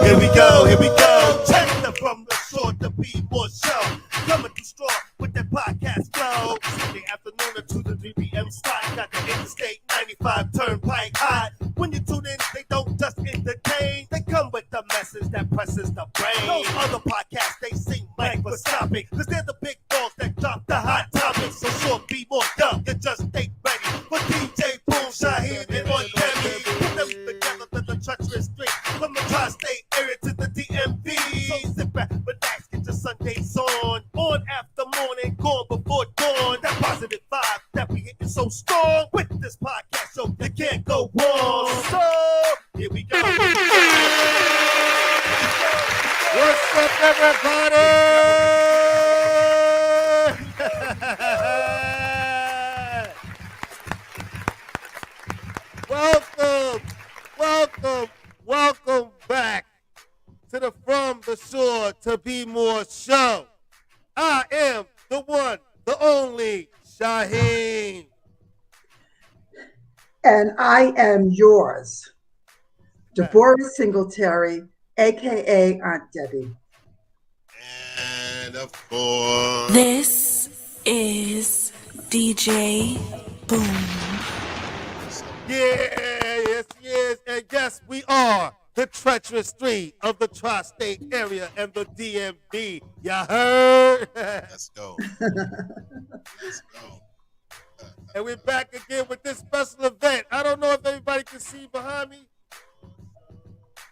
Here we go, here we go. Check the from the shore to be more show. Coming through strong with that podcast flow. Sunday afternoon to 2 to 3 p.m. slot. Got the Interstate 95 turnpike high. When you tune in, they don't just entertain. They come with the message that presses the brain. Those other podcasts, they seem microscopic. Cause they're the big dogs that drop the hot topics. So sure, be more dumb. You just stay ready for DJ Boom, Shaheen, and on Debbie. Put them together to the treacherous street. From the tri-state area to the DMV. So sit back, relax, get your Sundays on. On after morning, gone before dawn. That positive vibe that we hitting so strong. With this podcast show, you can't go wrong. So, here we go. What's up, everybody? Welcome back to the From the Shore to Be More show. I am the one, the only Shaheen. And I am yours, Deborah Singletary, a.k.a. Aunt Debbie. And of course, This is DJ Boom. Yes, and yes, we are the treacherous three of the tri-state area and the DMV. You heard? let's go. Let's go. And we're back again with this special event. I don't know if everybody can see behind me,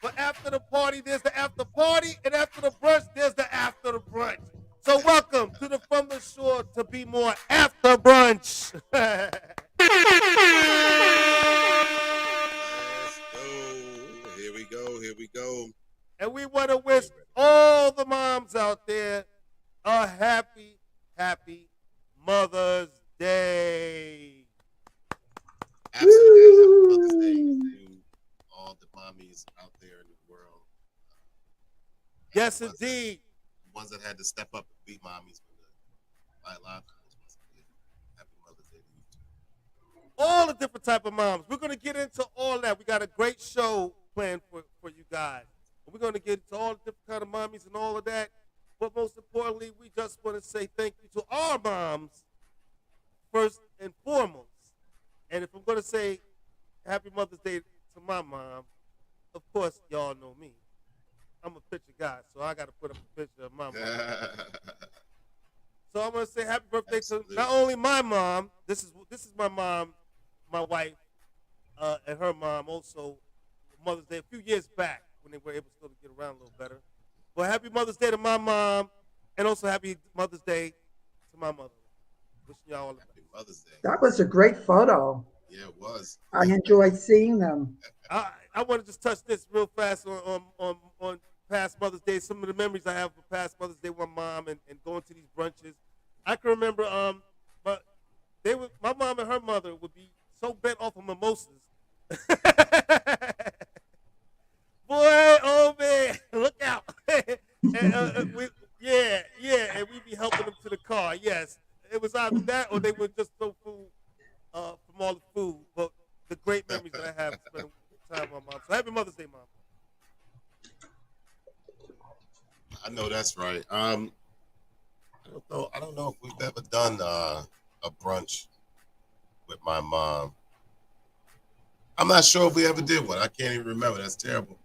but after the party, there's the after party, and after the brunch, there's the after the brunch. So welcome to the From the Shore to Be More after brunch. Let's go. Here we go. And we want to wish all the moms out there a happy Mother's Day. Absolutely. Happy Mother's Day to all the mommies out there in the world. Yes, indeed. The ones that had to step up and be mommies for the life. Happy Mother's Day to you too. All the different type of moms. We're going to get into all that. We got a great show planned for you guys. We're going to get into all the different kind of mommies and all of that. But most importantly, we just want to say thank you to our moms first and foremost. And if I'm going to say happy Mother's Day to my mom, of course, y'all know me. I'm a picture guy, so I got to put up a picture of my mom. So I'm going to say happy birthday to not only my mom, this is my mom, my wife, and her mom also, Mother's Day a few years back when they were able still to get around a little better. Well, happy Mother's Day to my mom, and also happy Mother's Day to my mother. Wishing y'all all the best. Happy Mother's Day. That was a great photo. Yeah, it was. I enjoyed seeing them. I want to just touch this real fast on past Mother's Day. Some of the memories I have of past Mother's Day with my mom and going to these brunches. I can remember, but my mom and her mother would be so bent off of mimosas. Boy, oh man, look out! And, and we'd be helping them to the car. Yes, it was either that or they would just throw food from all the food. But the great memories that I have spending time with my mom. So happy Mother's Day, Mom. I know that's right. I don't know if we've ever done a brunch with my mom. I'm not sure if we ever did one. I can't even remember. That's terrible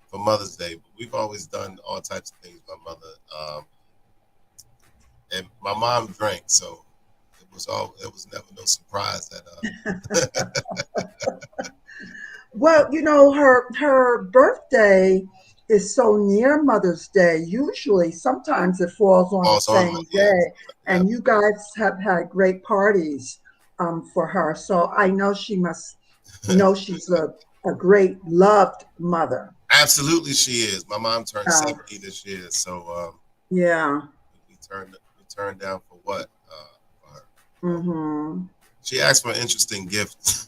for Mother's Day. But we've always done all types of things with my mother. And my mom drank, so it was never no surprise that. Well, you know, her birthday is so near Mother's Day. Usually, sometimes it falls on the same day. And you guys have had great parties for her. So I know she must know she's a great loved mother. Absolutely, she is. My mom turned 70 this year, so yeah, we turned down for what? For her. Mm-hmm. She asked for an interesting gift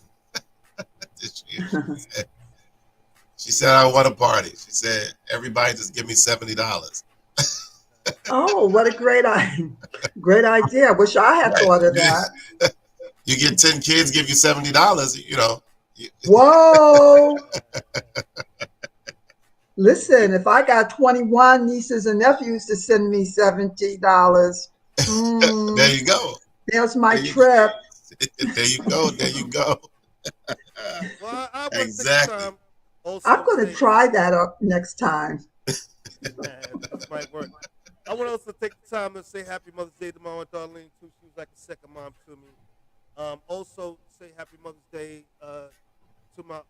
this year. She said, "I want a party." She said, "Everybody just give me $70." Oh, what a great idea! Wish I had thought of that. You get 10 kids, give you $70. You know. Whoa! Listen, if I got 21 nieces and nephews to send me $70, There you go. there's my There you trip. there you go. There you go. Well, I want to take the Exactly. time also I'm to going to say, try that up next time. this might work. I want to also take the time to say Happy Mother's Day to my Aunt Darlene too. She was like a second mom to me. Also say Happy Mother's Day to my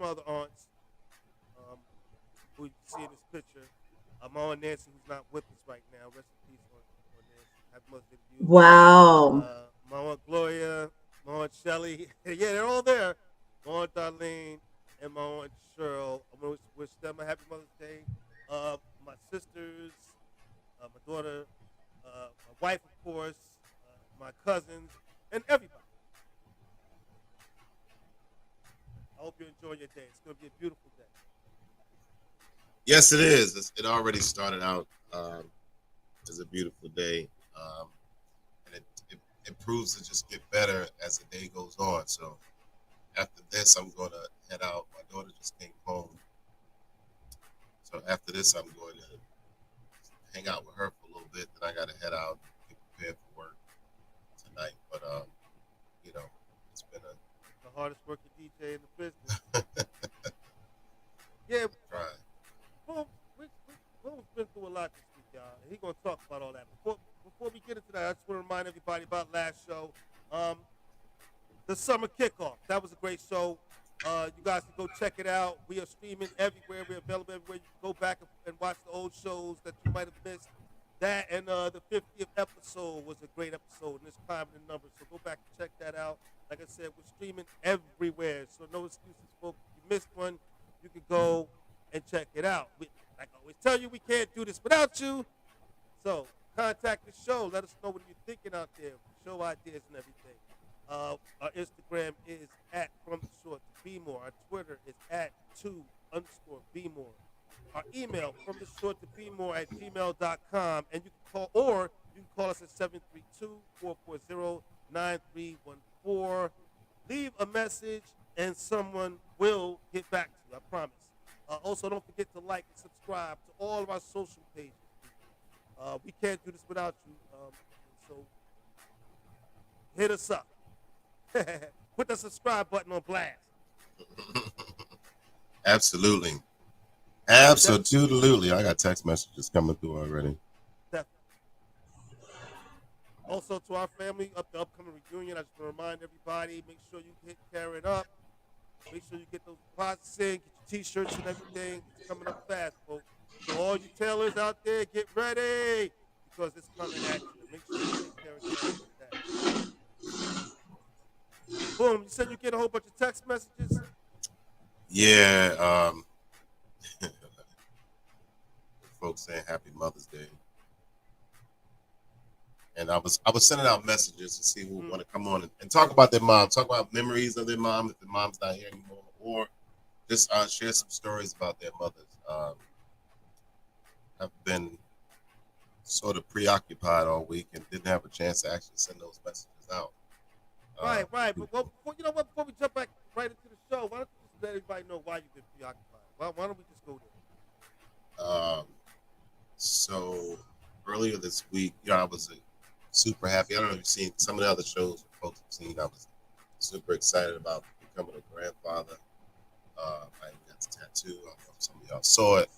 other aunts, who you see in this picture. My Aunt Nancy, who's not with us right now. Rest in peace, Aunt Nancy. Happy Mother's Day to you. Wow. My Aunt Gloria, my Aunt Shelly. Yeah, they're all there. My Aunt Darlene and my Aunt Cheryl. I'm going to wish them a happy Mother's Day. My sisters, my daughter, my wife, of course, my cousins, and everybody. I hope you enjoy your day. It's going to be a beautiful day. Yes, it is. It already started out as a beautiful day, and it proves to just get better as the day goes on. So after this, I'm going to head out. My daughter just came home, so after this, I'm going to hang out with her for a little bit. Then I got to head out and get prepared for work tonight. But it's been The hardest working DJ in the business. Yeah, try. Boom's been through a lot this week, y'all. And he's going to talk about all that. Before we get into that, I just want to remind everybody about last show. The summer kickoff. That was a great show. You guys can go check it out. We are streaming everywhere. We're available everywhere. You can go back and watch the old shows that you might have missed. That and the 50th episode was a great episode, and it's climbing in numbers. So go back and check that out. Like I said, we're streaming everywhere. So no excuses, folks. If you missed one, you can go and check it out. Like I always tell you, we can't do this without you. So contact the show. Let us know what you're thinking out there. Show ideas and everything. Our Instagram is at From the Short to Be More. Our Twitter is at 2_Be More. Our email, From the Short to Be More at gmail.com. And you can call us at 732-440-9314. Leave a message and someone will get back to you. I promise. Also, don't forget to like and subscribe to all of our social pages. We can't do this without you. So hit us up. Put the subscribe button on blast. Absolutely. Absolutely. I got text messages coming through already. Definitely. Also, to our family, the upcoming reunion, I just want to remind everybody, make sure you hit Karen up. Make sure you get those deposits in, get your T-shirts and everything. It's coming up fast, folks. So all you tailors out there, get ready because it's coming at you. Make sure you take care of that. Boom, you said you get a whole bunch of text messages? Yeah. Folks saying Happy Mother's Day. And I was sending out messages to see who would want to come on and talk about their mom, talk about memories of their mom if their mom's not here anymore, or just share some stories about their mothers. I've been sort of preoccupied all week and didn't have a chance to actually send those messages out. Right. But before we jump back right into the show, why don't you just let everybody know why you've been preoccupied? Why don't we just go there? So earlier this week, I was super happy. I don't know if you've seen some of the other shows folks have seen. I was super excited about becoming a grandfather. I got a tattoo. I don't know if some of y'all saw it.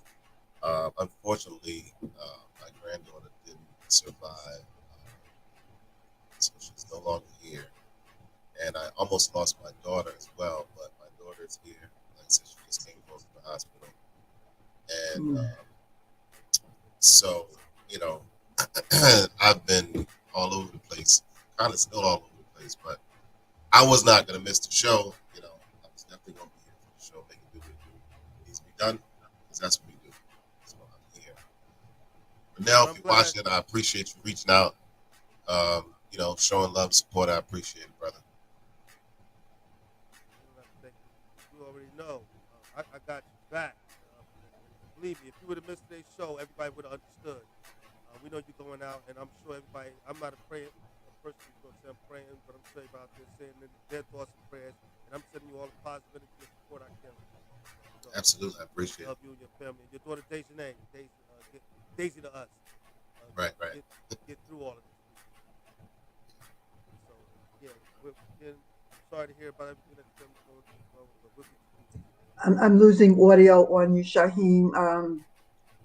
Unfortunately, my granddaughter didn't survive, so she's no longer here. And I almost lost my daughter as well, but my daughter's here. Like I said, she just came home from the hospital. And so, I've been all over the place, kind of still all over the place, but I was not going to miss the show. I was definitely going to be here for the show, making do what it needs to be done, because that's what we do. So I'm here. But now, if you're watching it, I appreciate you reaching out, showing love, support. I appreciate it, brother. You already know. I got you back. Believe me, if you would have missed today's show, everybody would have understood. We know you're going out, and I'm sure everybody, I'm not a person who's going to say I'm praying, but I'm sure everybody out there saying their thoughts and prayers, and I'm sending you all the positive energy and support I can. So So, Absolutely, I appreciate love it. you and your family. Your daughter Dejanay, Daisy to us. Right, right. Get through all of this. So yeah, again, sorry to hear about everything that you're going through, but we'll be. I'm losing audio on you, Shaheem.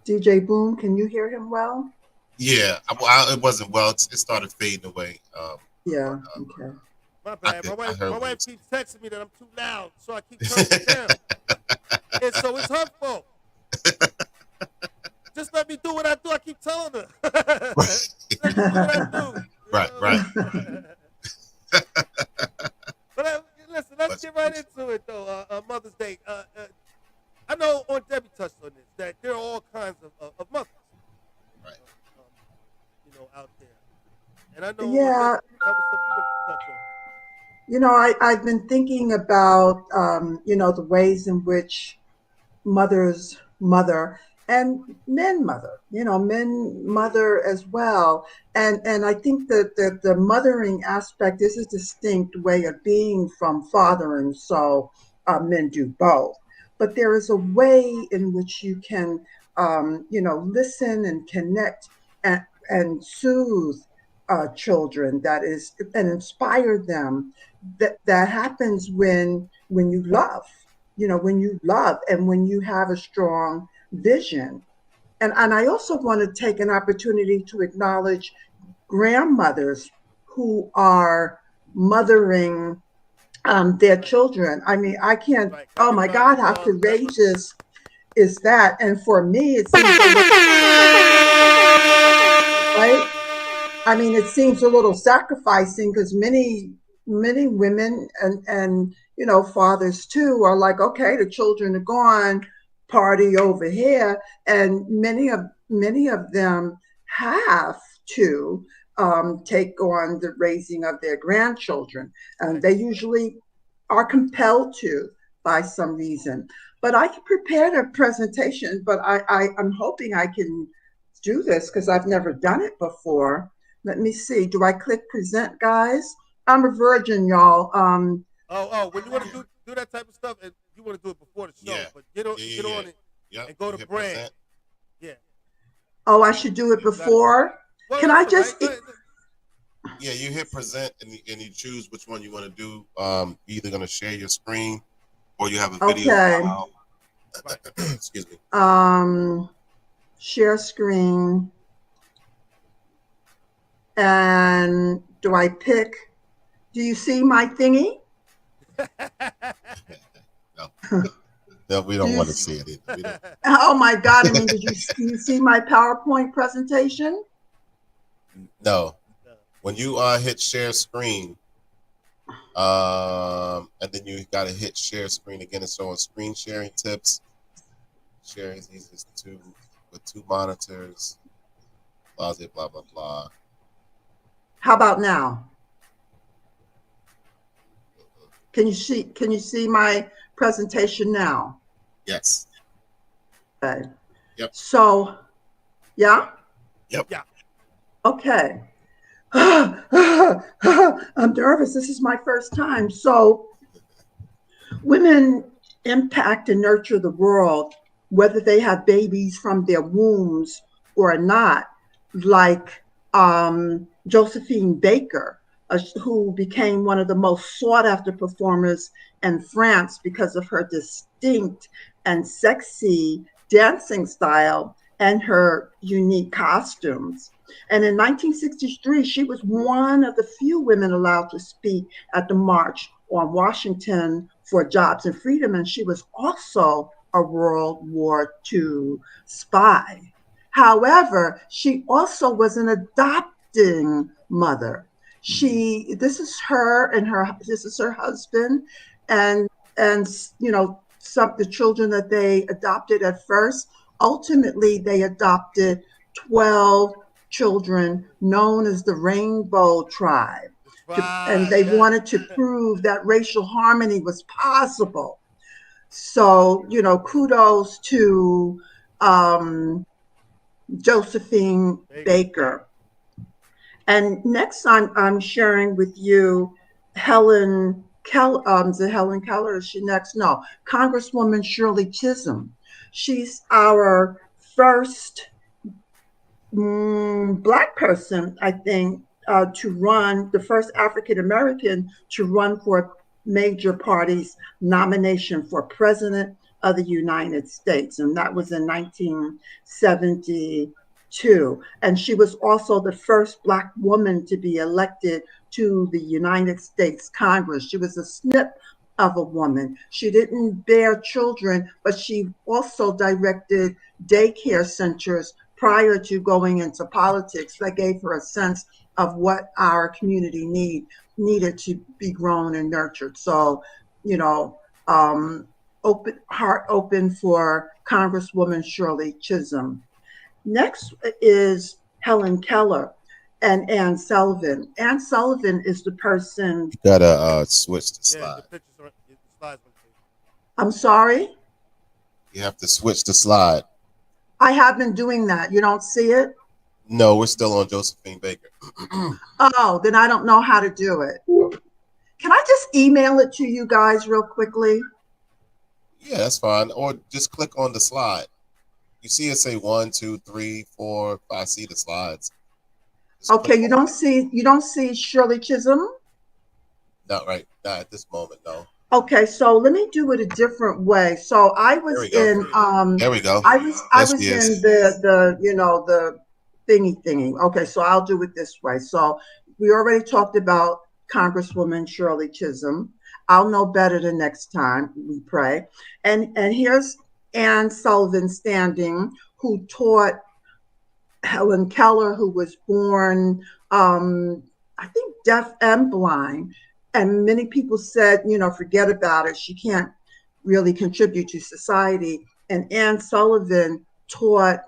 DJ Boom, can you hear him well? Yeah, it wasn't well. It started fading away. Yeah. Okay. My bad. I heard My what wife you keeps texting me that I'm too loud, so I keep turning it down. And so it's her fault. Just let me do what I do. I keep telling her. Let me do what I do. Right, right. But listen, let's get right into it, though. Mother's Day. I know on Debbie touched on this that there are all kinds of mothers, Right. Out there. And I know Yeah. that was something you wanted to touch on. You know, I've been thinking about, the ways in which mothers mother and men mother, men mother as well. And I think that the mothering aspect is a distinct way of being from fathering. So men do both. But there is a way in which you can, listen and connect and soothe children and inspire them. That happens when you love, when you love and when you have a strong vision. And I also want to take an opportunity to acknowledge grandmothers who are mothering their children. I mean, I can't, Right. oh my God, how courageous is that? And for me, it seems right? I mean, it seems a little sacrificing because many women and fathers too are like, okay, the children are gone, party over here, and many of them have to take on the raising of their grandchildren, and they usually are compelled to by some reason. But I prepared a presentation, but I'm hoping I can do this because I've never done it before. Let me see. Do I click present, guys? I'm a virgin, y'all. When you want to do that type of stuff, and you want to do it before the show, Yeah. but get on it and go to brand. Present. Yeah. Oh, I should do it before. Well, Can I just? Right. Yeah, you hit present and you choose which one you want to do. You're either going to share your screen or you have a video file. Excuse me. Share screen. And do I pick? Do you see my thingy? No, we don't want to see it either. Oh my God! I mean, do you see my PowerPoint presentation? No. When you hit share screen, and then you got to hit share screen again. It's showing screen sharing tips. Sharing these with two monitors. Blah blah blah blah. How about now? Can you see my presentation now? Yes. Okay. Yep. So, yeah? Yep. Yeah. Okay. I'm nervous. This is my first time. So, women impact and nurture the world, whether they have babies from their wombs or not, like Josephine Baker, who became one of the most sought after performers in France because of her distinct and sexy dancing style and her unique costumes. And in 1963, she was one of the few women allowed to speak at the March on Washington for Jobs and Freedom. And she was also a World War II spy. However, she also was an adopting mother. This is her husband, and the children that they adopted at first. Ultimately, they adopted 12 children known as the Rainbow Tribe, and they wanted to prove that racial harmony was possible. So, kudos to Josephine Baker. And next I'm sharing with you Helen Is it Helen Keller? Is she next? No, Congresswoman Shirley Chisholm. She's our first Black person, I think, to run, the first African American to run for a major party's nomination for president of the United States. And that was in 1972. And she was also the first Black woman to be elected to the United States Congress. She was a snip of a woman. She didn't bear children, but she also directed daycare centers prior to going into politics. That gave her a sense of what our community needed to be grown and nurtured. So, you know, heart open for Congresswoman Shirley Chisholm. Next is Helen Keller and Ann Sullivan. Ann Sullivan is the person. You gotta switch the slide. Yeah, the pictures are, the slides are I'm sorry? You have to switch the slide. I have been doing that. You don't see it? No, we're still on Josephine Baker. Oh, then I don't know how to do it. Can I just email it to you guys real quickly? Yeah, that's fine. Or just click on the slide. You see it say 1, 2, 3, 4, 5. See the slides. Just Okay, you don't see Shirley Chisholm? Not right. Not at this moment, no. Okay, so let me do it a different way. So I was There we go. I was in the the thingy. Okay, so I'll do it this way. So we already talked about Congresswoman Shirley Chisholm. I'll know better the next time, we pray. And here's Ann Sullivan standing, who taught Helen Keller, who was born, I think, deaf and blind. And many people said, forget about it. She can't really contribute to society. And Ann Sullivan taught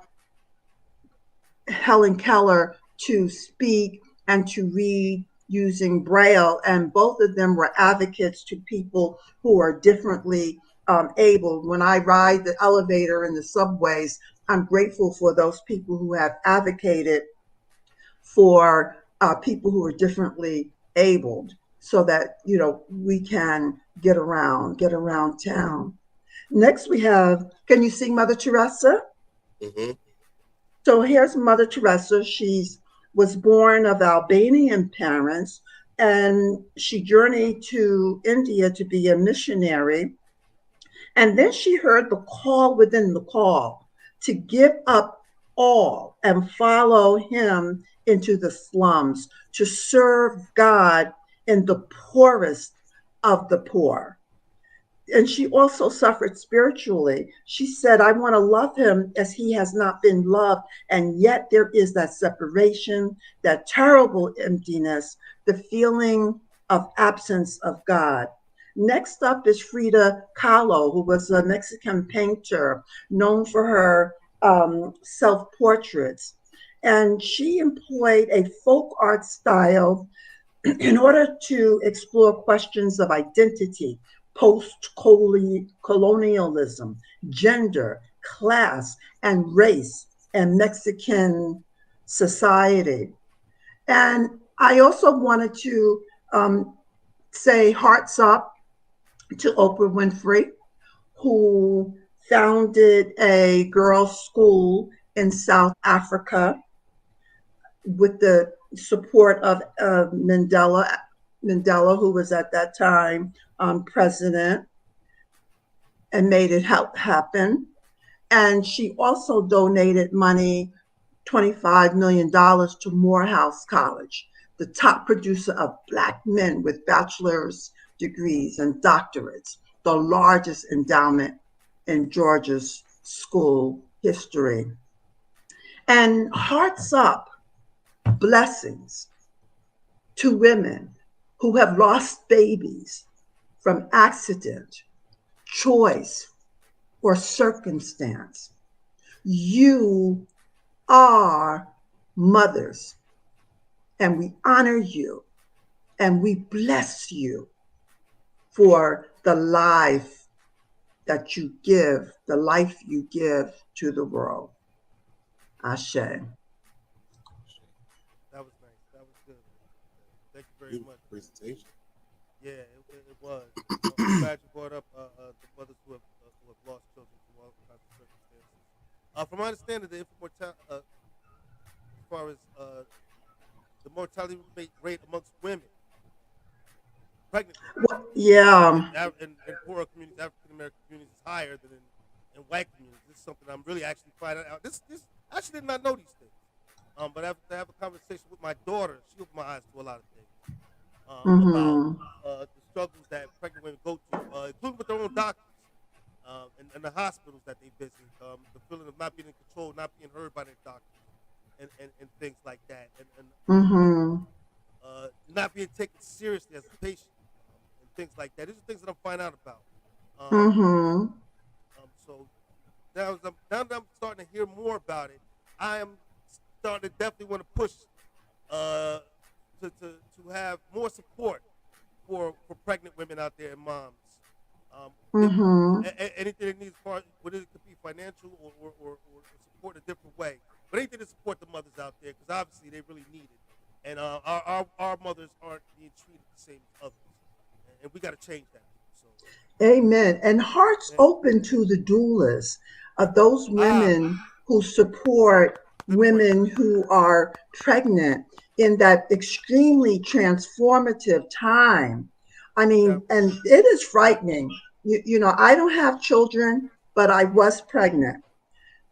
Helen Keller to speak and to read using Braille. And both of them were advocates to people who are differently abled. When I ride the elevator in the subways, I'm grateful for those people who have advocated for people who are differently abled, so that we can get around town. Next we have, can you see Mother Teresa? Mm-hmm. So here's Mother Teresa. She was born of Albanian parents, and she journeyed to India to be a missionary. And then she heard the call within the call to give up all and follow him into the slums, to serve God in the poorest of the poor. And she also suffered spiritually. She said, I want to love him as he has not been loved. And yet there is that separation, that terrible emptiness, the feeling of absence of God. Next up is Frida Kahlo, who was a Mexican painter known for her self-portraits. And she employed a folk art style in order to explore questions of identity, post-colonialism, gender, class, and race, and Mexican society. And I also wanted to say hearts up to Oprah Winfrey, who founded a girls' school in South Africa with the support of Mandela, who was at that time president, and made it happen. And she also donated money, $25 million, to Morehouse College, the top producer of Black men with bachelor's degrees and doctorates, the largest endowment in Georgia's school history. And hearts up, blessings to women who have lost babies from accident, choice, or circumstance. You are mothers, and we honor you, and we bless you for the life that you give, the life you give to the world. Ashe. That was nice. That was good. Thank you very much. Presentation. Yeah, it It was. I'm glad you brought up the mothers who have lost children through all kinds of circumstances. From my understanding, the infant mortality, as far as the mortality rate amongst women, pregnant women, Yeah. in poorer communities, African American communities, is higher than in white communities. This is something I'm really actually finding out. This I actually did not know these things. But after I have a conversation with my daughter, she opened my eyes to a lot of things about the struggles that pregnant women go through, including with their own doctors and the hospitals that they visit, the feeling of not being in control, not being heard by their doctors, and things like that, and not being taken seriously as a patient, and things like that. These are things that I'm finding out about. So now that I'm starting to hear more about it, I am starting to definitely want to push to have more support for pregnant women out there and moms. Anything that needs part, whether it could be financial or support a different way, but anything to support the mothers out there, because obviously they really need it, and our mothers aren't being treated the same as others, and we got to change that. So, Amen. And hearts open to the doulas, those women who support women who are pregnant in that extremely transformative time. I mean, and it is frightening. You know, I don't have children, but I was pregnant.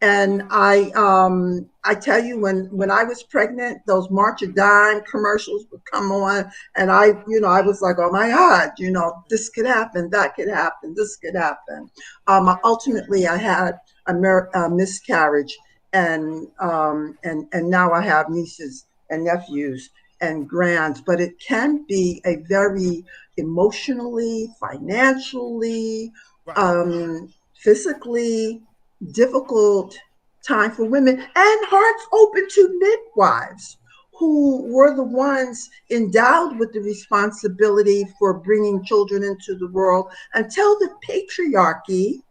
And I tell you, when I was pregnant, those March of Dime commercials would come on, and I was like, oh my God, this could happen, that could happen, this could happen. Ultimately, I had a miscarriage, and now I have nieces and nephews and grands, but it can be a very emotionally, financially, physically difficult time for women, and hearts open to midwives who were the ones endowed with the responsibility for bringing children into the world until the patriarchy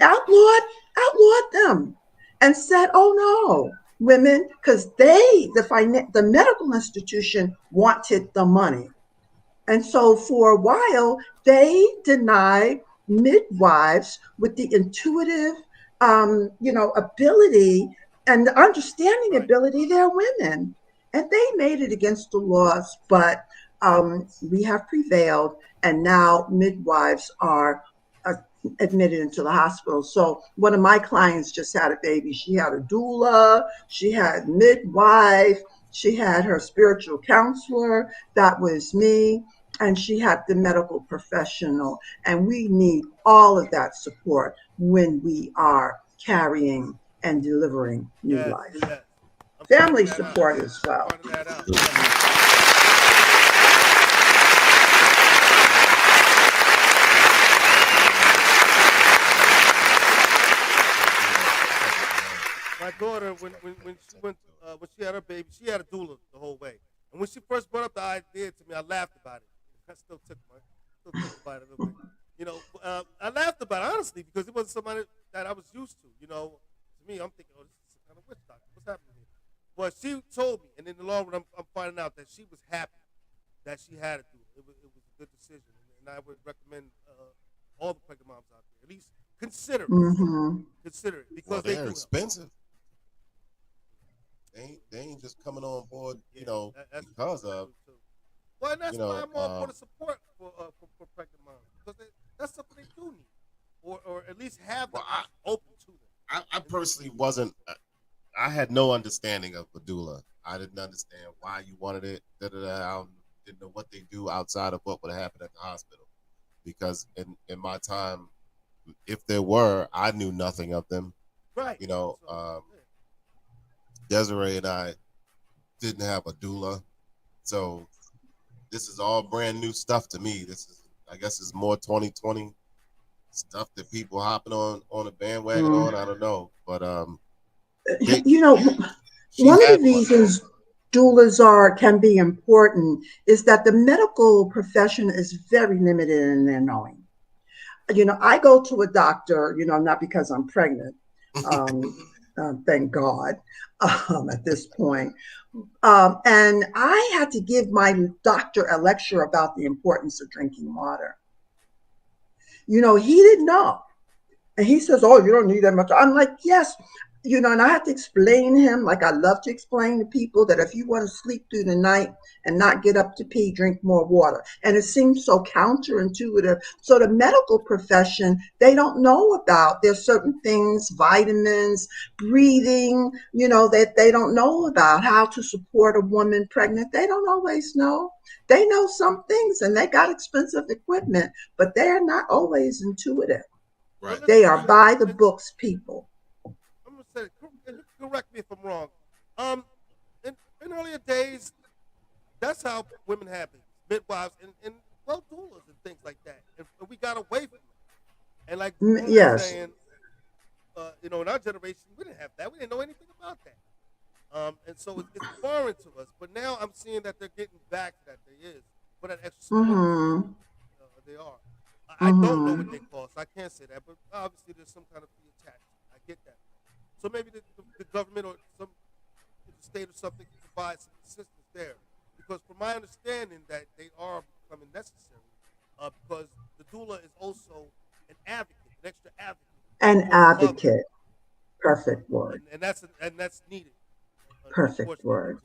outlawed them and said, oh no, women, because the medical institution wanted the money. And so for a while, they denied midwives with the intuitive, ability and the understanding ability. They're women, and they made it against the laws, but we have prevailed, and now midwives are admitted into the hospital. So one of my clients just had a baby. She had a doula, she had midwife, she had her spiritual counselor, that was me, and she had the medical professional. And we need all of that support when we are carrying and delivering new life. Yes. Family support as well. My daughter, when she had her baby, she had a doula the whole way. And when she first brought up the idea to me, I laughed about it. I still took about it a little bit. I laughed about it honestly because it wasn't somebody that I was used to. To me, I'm thinking, oh, this is some kind of witch doctor. What's happening here? But she told me, and in the long run, I'm finding out that she was happy that she had a doula. It was a good decision, and I would recommend all the pregnant moms out there at least consider it. Consider it because they're expensive. They ain't just coming on board, because of. Well, and that's why I'm all for the support for pregnant moms, because that's something they do need, or at least have them open to them. I personally wasn't. I had no understanding of a doula. I didn't understand why you wanted it. I didn't know what they do outside of what would happen at the hospital, because in my time, if there were, I knew nothing of them. Right. Desiree and I didn't have a doula, so this is all brand new stuff to me. I guess it's more 2020 stuff that people hopping on a bandwagon on. I don't know, but one of the reasons doulas can be important is that the medical profession is very limited in their knowing. I go to a doctor, not because I'm pregnant. thank God, at this point. And I had to give my doctor a lecture about the importance of drinking water. He didn't know. And he says, "Oh, you don't need that much." I'm like, "Yes." And I have to explain to him, like I love to explain to people, that if you want to sleep through the night and not get up to pee, drink more water. And it seems so counterintuitive. So the medical profession, they don't know about. There's certain things, vitamins, breathing, that they don't know about, how to support a woman pregnant. They don't always know. They know some things and they got expensive equipment, but they're not always intuitive. Right. They are by the books people. I'm gonna say, correct me if I'm wrong. In earlier days, that's how women had babies, midwives and well doulas and things like that, and we got away from it. And like you were Yes. saying, in our generation, we didn't have that. We didn't know anything about that. And so it's foreign to us. But now I'm seeing that they're getting back that there is, for that extra support. Mm-hmm. They are. I don't know what they cost. I can't say that, but obviously there's some kind of fee attached. I get that. So maybe the government or the state or something can provide some assistance there, because from my understanding that they are becoming necessary, because the doula is also an advocate, an extra advocate. An for the mother. advocate. Perfect word. And that's needed. Perfect unfortunately, word.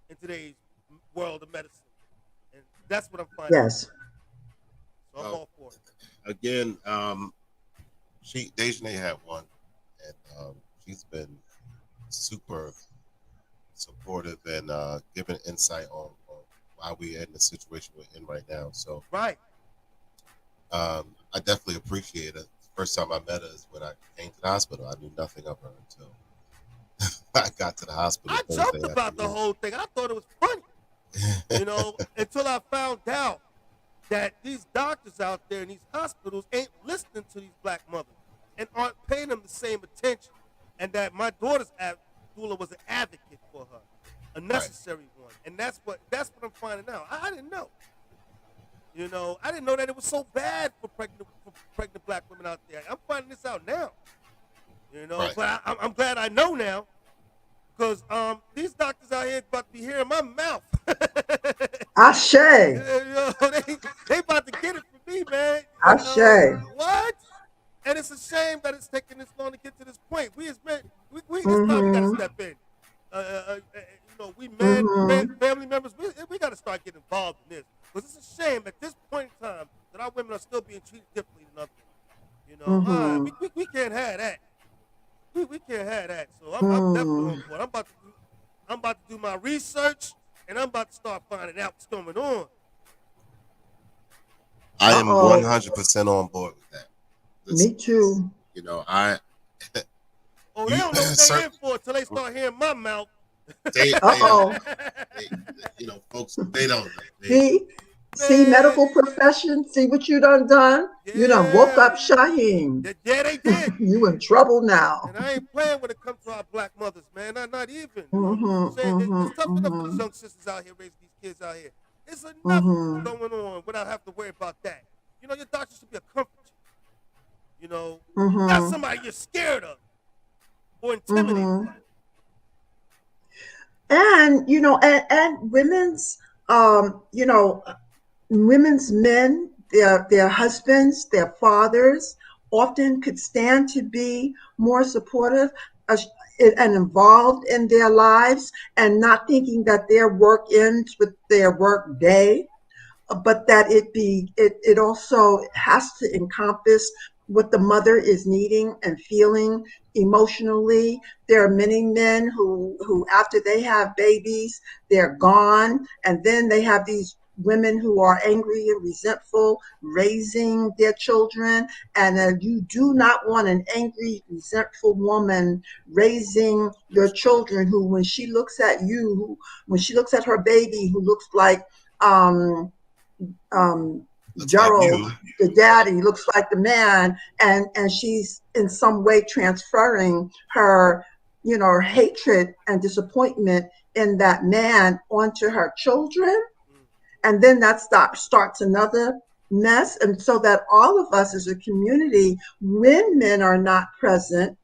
in today's world of medicine, and that's what I'm finding. Yes. So I'm all for it. Again, Dejanay had one, and she's been super supportive and giving insight on why we're in the situation we're in right now. So Right. I definitely appreciate it. First time I met her is when I came to the hospital. I knew nothing of her until I got to the hospital. I Thursday joked about the afternoon. whole thing. I thought it was funny, until I found out that these doctors out there in these hospitals ain't listening to these black mothers and aren't paying them the same attention, and that my daughter's doula was an advocate for her, a necessary one, and that's what I'm finding out. I didn't know. I didn't know that it was so bad for pregnant black women out there. I'm finding this out now. Right. But I'm glad I know now, because these doctors out here about to be hearing my mouth. Ashe. They about to get it from me, man. Ashe. What? And it's a shame that it's taking this long to get to this point. We as men, it's time we gotta step in. We men, family members, we gotta start getting involved in this, because it's a shame at this point in time that our women are still being treated differently than other women. We can't have that. We can't have that. So I'm definitely on board. I'm about to do my research, and I'm about to start finding out what's going on. I am 100% on board with that. Listen, Me too. I. Oh, they don't know what they're in for until they start hearing my mouth. They Uh-oh. folks, they don't know. See, medical profession, see what you done? You done woke up Shaheem. Yeah, they did. You in trouble now. And I ain't playing when it comes to our black mothers, man. Not even. It's tough enough for these young sisters out here raising these kids out here. It's enough going on without having to worry about that. Your doctor should be a comfort. Not somebody you're scared of or intimidated by. And and women's men, their husbands, their fathers often could stand to be more supportive and involved in their lives, and not thinking that their work ends with their work day, but that it also has to encompass what the mother is needing and feeling emotionally. There are many men who after they have babies, they're gone, and then they have these women who are angry and resentful raising their children, and you do not want an angry, resentful woman raising your children, who when she looks at when she looks at her baby, who looks like Gerald, the daddy, looks like the man, and she's in some way transferring her, her hatred and disappointment in that man onto her children. And then that starts another mess. And so that all of us as a community, when men are not present,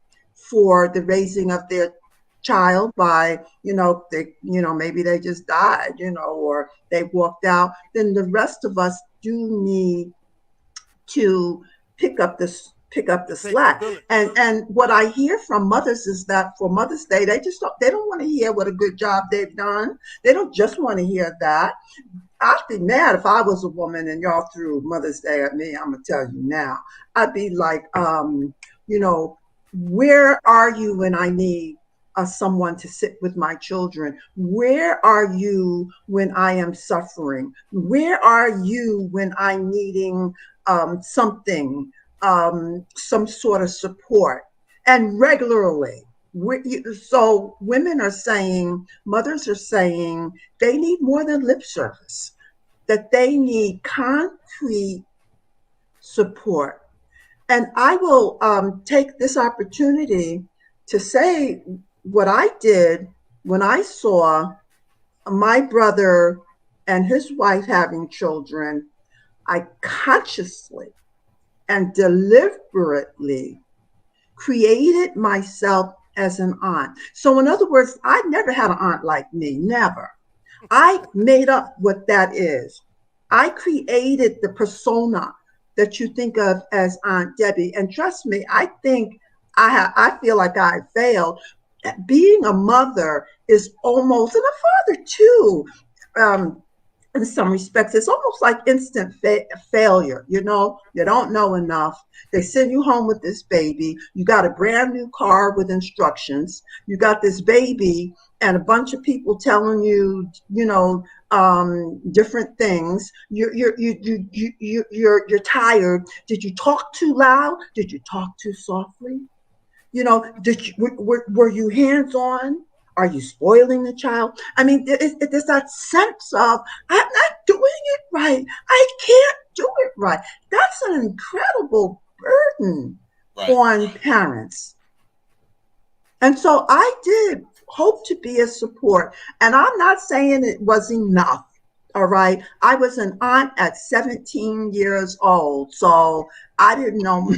for the raising of their child by, maybe they just died, or they walked out, then the rest of us do need to pick up the It takes a slack. village. And what I hear from mothers is that for Mother's Day, they don't want to hear what a good job they've done. They don't just want to hear that. I'd be mad if I was a woman and y'all threw Mother's Day at me. I'm gonna tell you now. I'd be like, where are you when I need someone to sit with my children? Where are you when I am suffering? Where are you when I'm needing something, some sort of support, and regularly? So women are saying, mothers are saying, they need more than lip service, that they need concrete support. And I will take this opportunity to say what I did when I saw my brother and his wife having children. I consciously and deliberately created myself as an aunt. So in other words, I never had an aunt like me, never. I made up what that is. I created the persona that you think of as Aunt Debbie. And trust me, I think I feel like I failed. Being a mother is almost, and a father too, in some respects, it's almost like instant failure. You don't know enough. They send you home with this baby. You got a brand new car with instructions. You got this baby and a bunch of people telling you, different things. You're tired. Did you talk too loud? Did you talk too softly? Were you hands on? Are you spoiling the child? I mean, there's that sense of, I'm not doing it right. I can't do it right. That's an incredible burden on parents. And so I did hope to be a support. And I'm not saying it was enough. All right. I was an aunt at 17 years old. So I didn't know,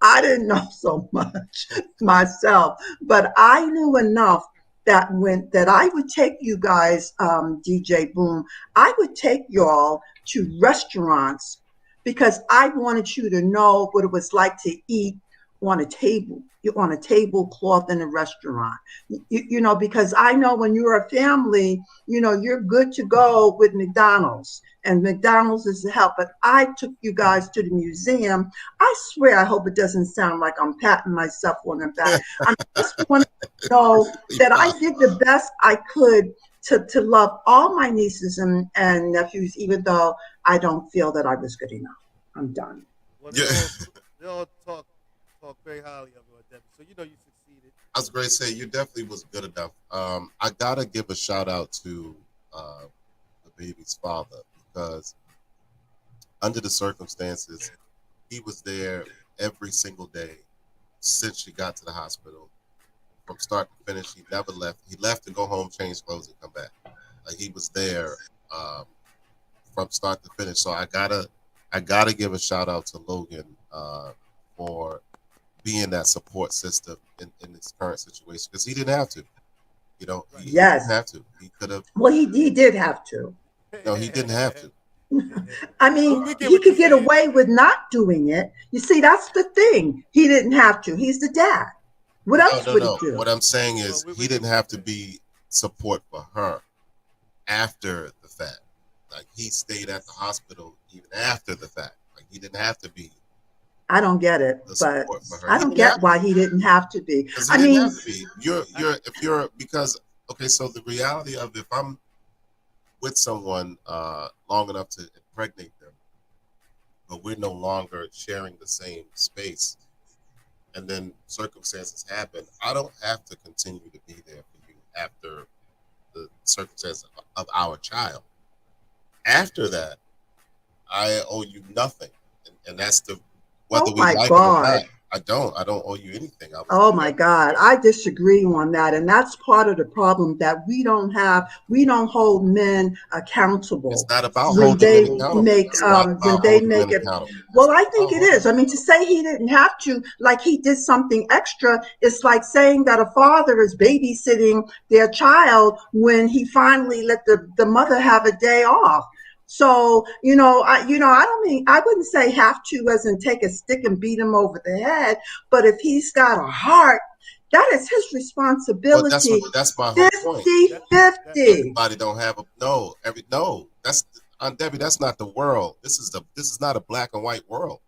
I didn't know so much myself, but I knew enough that I would take you guys, DJ Boom, I would take y'all to restaurants because I wanted you to know what it was like to eat on a tablecloth in a restaurant. Because I know when you're a family, you're good to go with McDonald's, and McDonald's is the help. But I took you guys to the museum. I swear, I hope it doesn't sound like I'm patting myself on the back. I just want to know that I did the best I could to love all my nieces and nephews, even though I don't feel that I was good enough. I'm done. Well, they all talk very highly of you, Debbie. So you succeeded. I was going to say you definitely was good enough. I gotta give a shout out to the baby's father, because under the circumstances, he was there every single day since she got to the hospital. From start to finish, he never left. He left to go home, change clothes, and come back. Like, he was there from start to finish. So I gotta give a shout out to Logan for being that support system in this current situation, because he didn't have to. He Yes. didn't have to. He could have. Well, he did have to. No, he didn't have to. I mean, he could get away with not doing it. You see, that's the thing. He didn't have to. He's the dad. What else would he do? What I'm saying is, he didn't have to be support for her after the fact. Like, he stayed at the hospital even after the fact. Like, he didn't have to be. I don't get it, but I don't get why he didn't have to be. I mean, have to be. Because, okay, so the reality of, if I'm with someone long enough to impregnate them, but we're no longer sharing the same space, and then circumstances happen, I don't have to continue to be there for you after the circumstances of our child. After that, I owe you nothing, and that's the whether we like it or not. I don't owe you anything. I was Oh my God, I disagree on that. And that's part of the problem that we don't hold men It's accountable not about when holding men they accountable. make, It's not when about they holding men make it. accountable. It's Well, not I about think it holding. is. I mean, to say he didn't have to, like he did something extra, it's like saying that a father is babysitting their child when he finally let the mother have a day off. So, I don't mean, I wouldn't say have to as in take a stick and beat him over the head, but if he's got a heart, that is his Well, responsibility. that's my whole point. 50 That 50. Everybody don't have a no. That's Aunt Debbie. That's not the world. This is not a black and white world.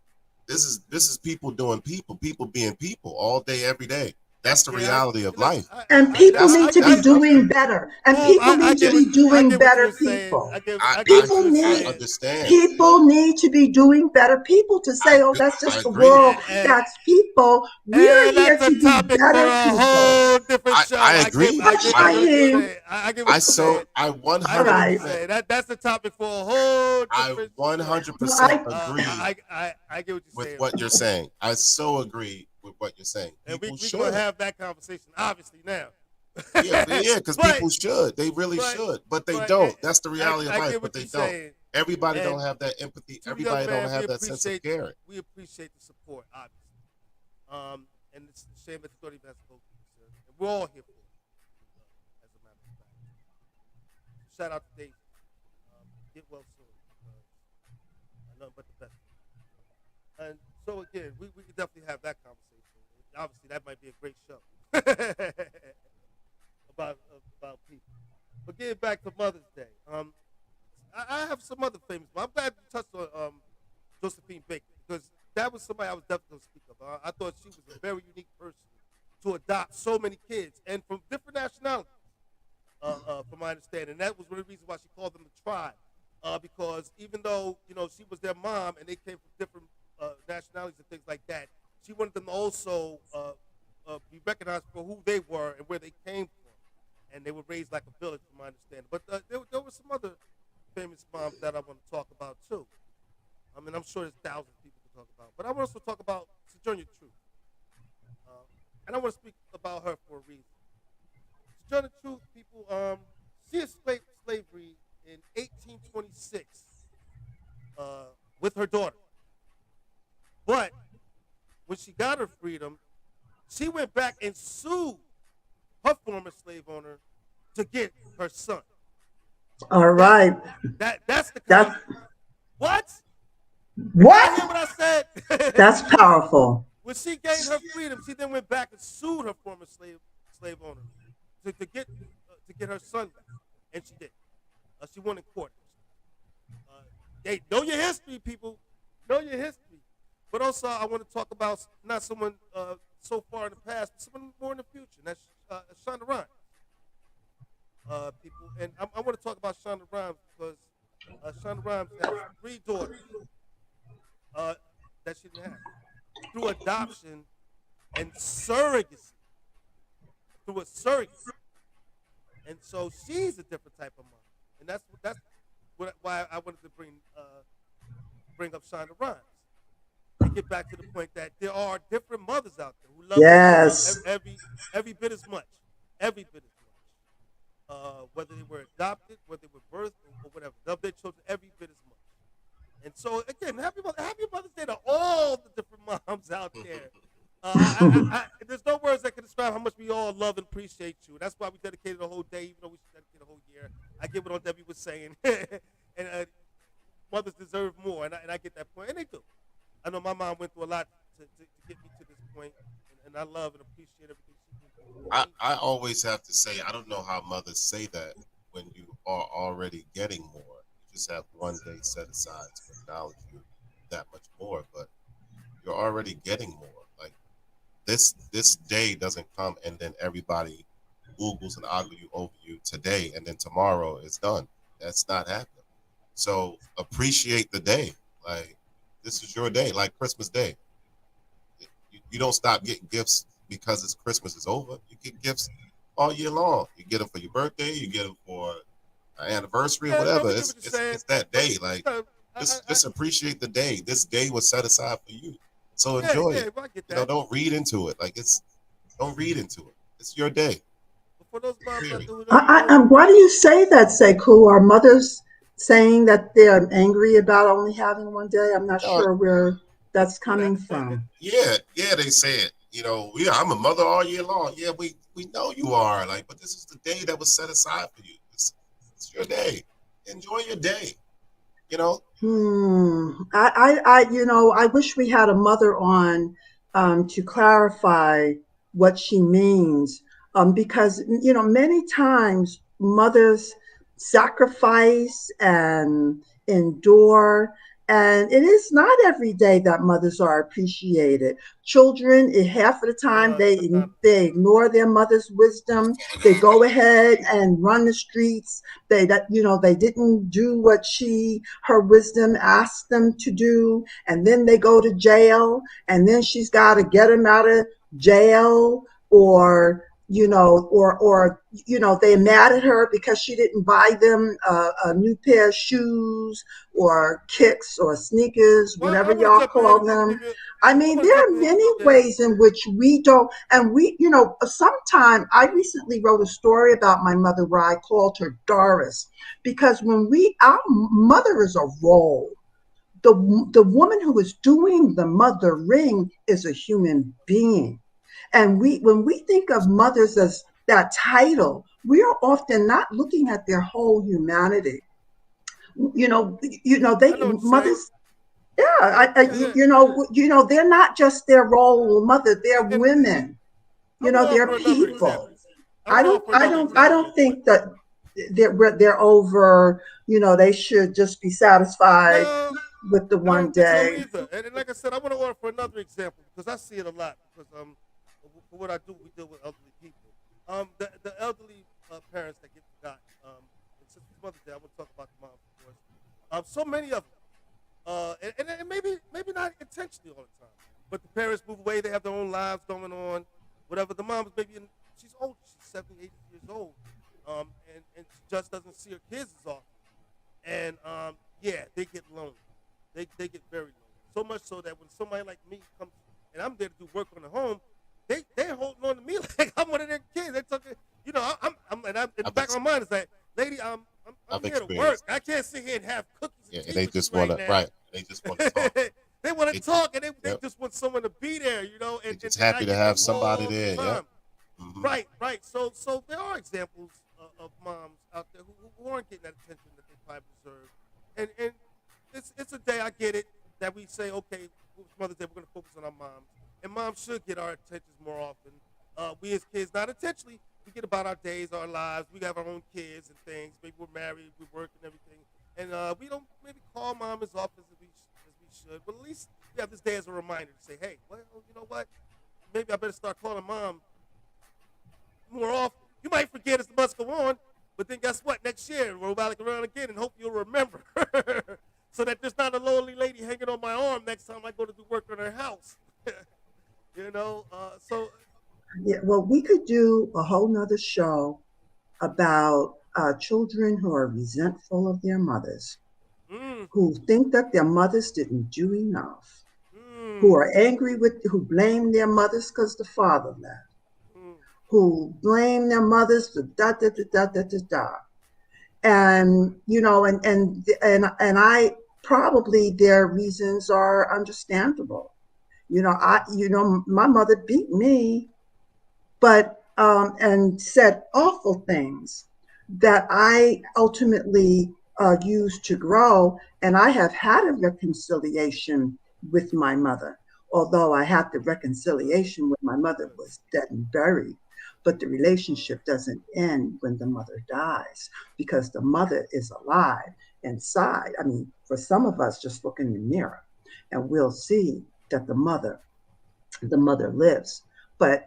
This is people doing people being people all day, every day. That's the reality of life. And people need to be I doing better. And Boom, people need to be I doing get what better you're saying. people. I I, People I need understand. people need to be doing better people to say, oh, that's I just the agree. world. and That's people. We're and here that's a to be topic for better a people. whole different show. I agree. I I get what hear you're you. saying. I get what you're saying. I I get what you're 100%. saying. That's a topic for a whole I different show. 100% agree I get what you're with saying. what you're saying. I so agree with what you're saying. And People we're should. gonna have that conversation obviously now. Yeah, because But- people should. They really but- should, but they but don't. That's the reality I of life. get But what they you're don't. saying. Everybody And don't have that empathy. to the Everybody young don't man, have we that sense of caring. We appreciate the support, obviously. And it's a shame that you don't even have to go through this. And we're all here for it, as a matter of fact. Shout out to Dave. Get well soon. Nothing but the best. And so again, we could definitely have that conversation. Obviously, that might be a great show about people. But getting back to Mother's Day, I have some other famous. I'm glad you touched on Josephine Baker because that was somebody I was definitely going to speak of. I thought she was a very unique person to adopt so many kids and from different nationalities. From my understanding, that was one of the reasons why she called them the tribe. Because even though she was their mom and they came from different nationalities and things like that, she wanted them to also be recognized for who they were and where they came from, and they were raised like a village, from my understanding. But there were some other famous moms that I want to talk about too. I mean, I'm sure there's thousands of people to talk about, but I want to also talk about Sojourner Truth, and I want to speak about her for a reason. Sojourner Truth, people, she escaped slavery in 1826 with her daughter. But when she got her freedom, she went back and sued her former slave owner to get her son. All right. That's the That's kind of, what? You hear what? what I said? That's powerful. When she gained her freedom, she then went back and sued her former slave owner to get her son back, and she did. She won in court. They know your history, people. Know your history. But also, I want to talk about not someone so far in the past, but someone more in the future. And that's Shonda Rhimes. People, and I want to talk about Shonda Rhimes because Shonda Rhimes has 3 daughters that she didn't have through adoption and surrogacy. Through a surrogacy. And so she's a different type of mom, and that's why I wanted to bring up Shonda Rhimes and get back to the point that there are different mothers out there who love Yes. every bit as much, whether they were adopted, whether they were birthed, or whatever, love their children every bit as much. And so again, happy Mother's Day to all the different moms out there. There's no words that can describe how much we all love and appreciate you. That's why we dedicated a whole day, even though we should dedicate a whole year. I get what Aunt Debbie was saying, and mothers deserve more, and I get that point, and they do. I know my mom went through a lot to get me to this point, and I love and appreciate everything she did. I always have to say, I don't know how mothers say that when you are already getting more. You just have one day set aside to acknowledge you that much more, but you're already getting more. Like this day doesn't come and then everybody Googles and ogles you over you today, and then tomorrow it's done. That's not happening. So appreciate the day. Like this is your day, like Christmas Day. You don't stop getting gifts because it's Christmas is over. You get gifts all year long. You get them for your birthday. You get them for an anniversary or whatever. It's that day. Like just appreciate the day. This day was set aside for you. So enjoy it. I get You know, that. don't read into it. Don't read into it. It's your day. But for those moms out Period. there who don't know, Why do you say that, Sekou? Are mothers saying that they're angry about only having one day? I'm not Uh, sure where that's well, coming that's it. from. yeah, they say it. You know, I'm a mother all year long. Yeah, we know you are. Like, but this is the day that was set aside for you. It's your day. Enjoy your day. You know, I wish we had a mother on to clarify what she means, because many times mothers sacrifice and endure, and it is not every day that mothers are appreciated. Children, half of the time, Sometimes they ignore their mother's wisdom. They go ahead and run the streets. They didn't do what her wisdom asked them to do, and then they go to jail, and then she's got to get them out of jail, or they're mad at her because she didn't buy them a new pair of shoes or kicks or sneakers, well, whatever I want to y'all jump in here call and just them. give you. I I mean, want to there jump are in. many Yeah. ways in which we don't, and sometime I recently wrote a story about my mother where I called her Doris, because our mother is a role. The woman who is doing the mothering is a human being. And when we think of mothers as that title, we are often not looking at their whole humanity. I know what you're saying. Mothers, yeah, Yeah. they're not just their role mother, they're And women. I'm gonna They're offer another people. example. I'm gonna offer another I example real don't quick. think that they're over, they should just be satisfied No, with the I one don't think so day. either. And like I said, I want to offer another example because I see it a lot. Because for what I do, we deal with elderly people. The elderly parents that get forgotten. And since it's Mother's Day, I want to talk about the moms, of course. So many of them, and maybe not intentionally all the time, but the parents move away. They have their own lives going on. Whatever. The mom is she's old. She's 70, 80 years old. And she just doesn't see her kids as often. And yeah, they get lonely. They get very lonely. So much so that when somebody like me comes and I'm there to do work on the home, they're holding on to me like I'm one of their kids. They took it, I'm in the back of my mind is like, lady, I'm I've here to work. experienced I can't sit here and have cookies yeah, and and tea they with just you want right to now. They just want to talk. They want to talk and they Yep. just want someone to be there, They're and just I happy get to have that somebody all the there. Yeah. time. Mhm. Right. So there are examples of moms out there who aren't getting that attention that they probably deserve, and it's a day I get it that we say okay, it's Mother's Day, we're going to focus on our moms, and moms should get our attentions more often. We as kids, not intentionally, we get about our days, our lives. We have our own kids and things. Maybe we're married, we work and everything, and we don't maybe call mom as often as we should. But at least we have this day as a reminder to say, hey, well, you know what? Maybe I better start calling mom more often. You might forget as the months go on, but then guess what? Next year, we'll back around again and hope you'll remember. So that there's not a lonely lady hanging on my arm next time I go to do work on her house. So Yeah, well, we could do a whole nother show about children who are resentful of their mothers, mm, who think that their mothers didn't do enough, who mm, are who blame their mothers because the father left, mm, who blame their mothers for da da da da da da da. And I probably their reasons are understandable. My mother beat me, but and said awful things that I ultimately used to grow. And I have had a reconciliation with my mother, although I had the reconciliation with my mother was dead and buried. But the relationship doesn't end when the mother dies, because the mother is alive inside. I mean, for some of us, just look in the mirror and we'll see that the mother lives. But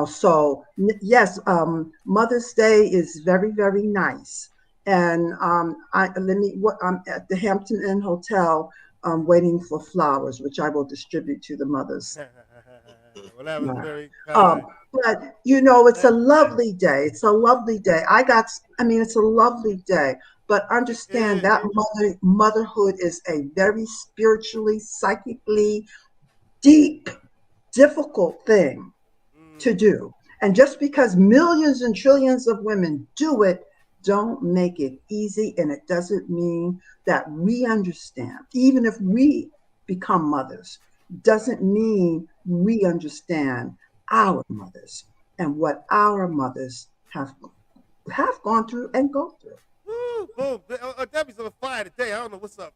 so yes, Mother's Day is very, very nice. And I'm at the Hampton Inn Hotel, waiting for flowers, which I will distribute to the mothers. well, that was Yeah. very Um, kind. but it's a lovely day. It's a lovely day. It's a lovely day. But It understand is. that motherhood is a very spiritually, psychically, deep, difficult thing to do. And just because millions and trillions of women do it, don't make it easy. And it doesn't mean that we understand. Even if we become mothers, doesn't mean we understand our mothers and what our mothers have gone through and go through. Woo, boom. Debbie's on fire today. I don't know what's up.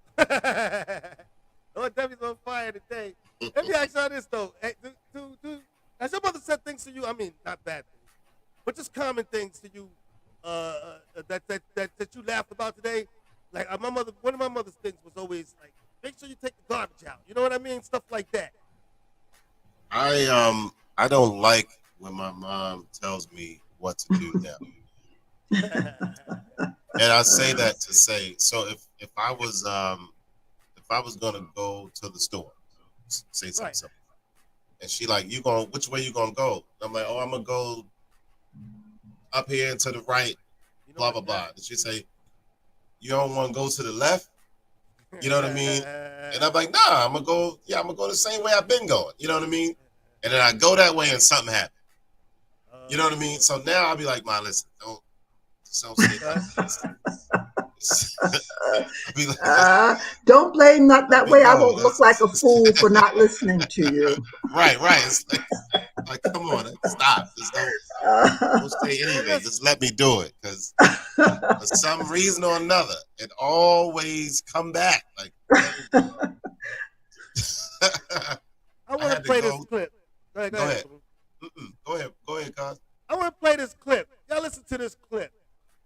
Debbie's on fire today. Let me ask y'all this though. Hey, has your mother said things to you? I mean, not bad things, but just common things to you that you laughed about today. Like my mother, one of my mother's things was always like, make sure you take the garbage out. You know what I mean? Stuff like that. I don't like when my mom tells me what to do now. And I say that to say, so if I was gonna go to the store, say something Right. simple, and she like, which way you gonna go? I'm like, oh, I'm gonna go up here and to the right, You know blah what? blah blah. And she say, you don't want to go to the left? You know what I mean? And I'm like, nah, I'm gonna go the same way I've been going. You know what I mean? And then I go that way and something happened. You know what I mean? So now I'll be like, Ma, listen, don't say that. Be like, Don't blame that way. I won't No, look like a fool for not listening to you. right. It's like, come on, stop. Just don't say anything. Just let me do it. Because for some reason or another, it always come back. Like I want to play this clip. Go ahead. Go ahead. Go ahead, cuz. I want to play this clip. Y'all listen to this clip.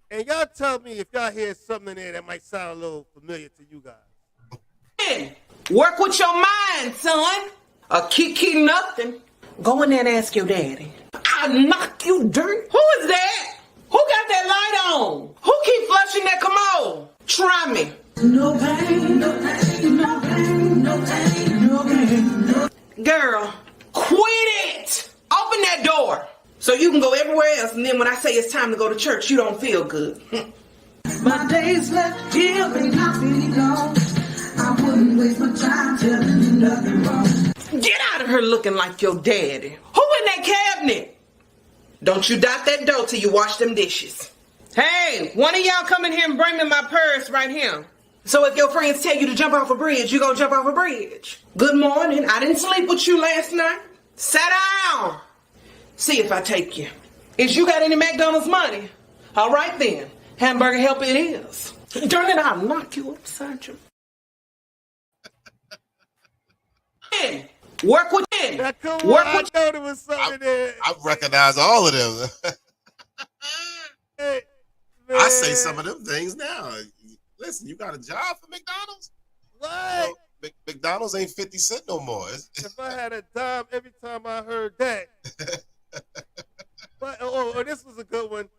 And y'all tell me if y'all hear something in there that might sound a little familiar to you guys. Work with your mind, son. A kiki nothing. Go in there and ask your daddy. I'll knock you dirt. Who is that? Who got that light on? Who keep flushing that commode? Try me. No pain, no pain, no pain, no pain, no pain, no. Girl, quit it. Open that door. So you can go everywhere else, and then when I say it's time to go to church, you don't feel good. My days left here may not be long. I wouldn't waste my time telling you nothing wrong. Get out of here looking like your daddy. Who in that cabinet? Don't you dot that dough till you wash them dishes. Hey, one of y'all come in here and bring me my purse right here. So if your friends tell you to jump off a bridge, you gonna jump off a bridge. Good morning. I didn't sleep with you last night. Sit down. See if I take you. Is you got any McDonald's money? All right then. Hamburger help it is. Darn it, I'll knock you upside your... Work with him. Now, come Work on, I with know there was something there. I recognize all of them. Hey, I say man. some of them things now. Listen, you got a job for McDonald's? What? McDonald's ain't 50 cents no more. If I had a dime every time I heard that. But this was a good one.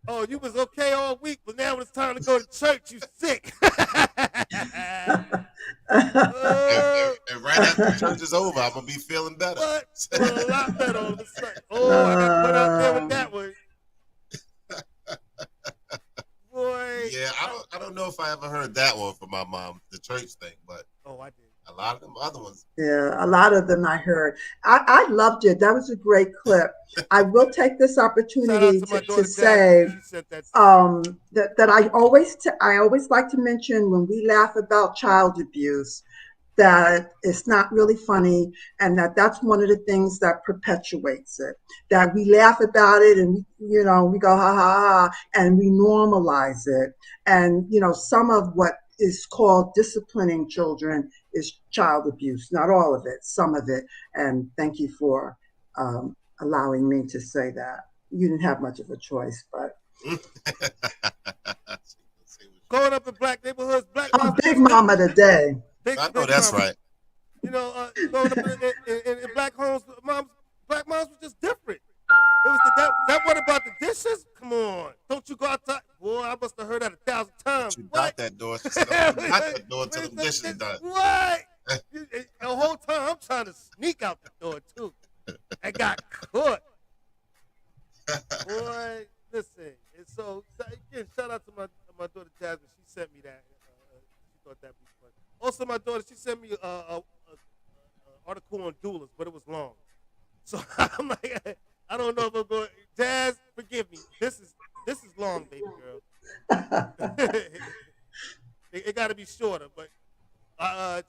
Oh, you was okay all week, but now when it's time to go to church, you sick. And right after church is over, I'm gonna be feeling better. What? Well, a lot better all of a sudden. Oh, I got put out there with that one. Boy. Yeah, I don't know if I ever heard that one from my mom, the church thing, but I did. a lot of them other ones. Yeah, a lot of them I heard. I loved it. That was a great clip. I will take this opportunity to say that I always like to mention when we laugh about child abuse that it's not really funny, and that's one of the things that perpetuates it. That we laugh about it and we go ha ha ha and we normalize it. And some of what is called disciplining children is child abuse. Not all of it, some of it. And thank you for allowing me to say that. You didn't have much of a choice, but. Growing up in black neighborhoods, I'm Big Mama today. I know that's right. Growing up in black homes, black moms were just different. It was that one about the dishes? Come on. Don't you go outside? Boy, I must have heard that 1,000 times. You got that door. She said, "Don't knock that door until the dishes are done." What? The whole time I'm trying to sneak out the door, too. I got caught. Boy, listen. And so, again, shout out to my daughter Jasmine. She sent me that. She thought that was fun. Also, my daughter, she sent me a article on doulas, but it was long. So I'm like, I don't know if I'm going. Jazz, forgive me. This is long, baby girl. It got to be shorter, but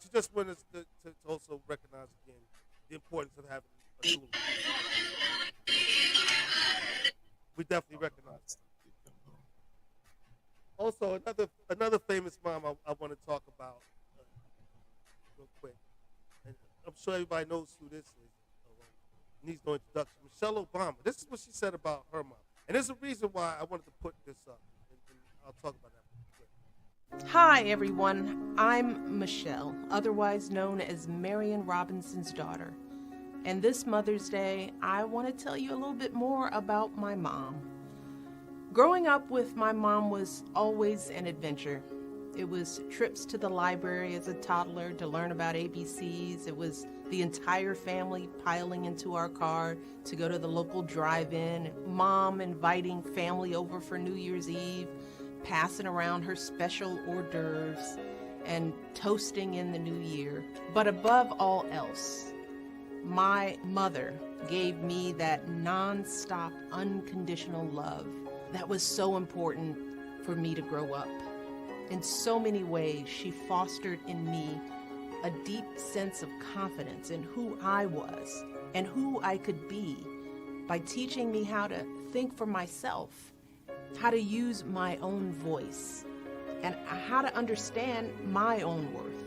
she just wanted us to also recognize again the importance of having a doula. We definitely recognize that. Also, another famous mom I want to talk about real quick, and I'm sure everybody knows who this is. Needs no introduction. Michelle Obama. This is what she said about her mom, and there's a reason why I wanted to put this up, and I'll talk about that. Hi, everyone. I'm Michelle, otherwise known as Marion Robinson's daughter. And this Mother's Day, I want to tell you a little bit more about my mom. Growing up with my mom was always an adventure. It was trips to the library as a toddler to learn about ABCs. It was the entire family piling into our car to go to the local drive-in. Mom inviting family over for New Year's Eve, passing around her special hors d'oeuvres, and toasting in the new year. But above all else, my mother gave me that non-stop, unconditional love that was so important for me to grow up. In so many ways, she fostered in me a deep sense of confidence in who I was and who I could be by teaching me how to think for myself, how to use my own voice, and how to understand my own worth.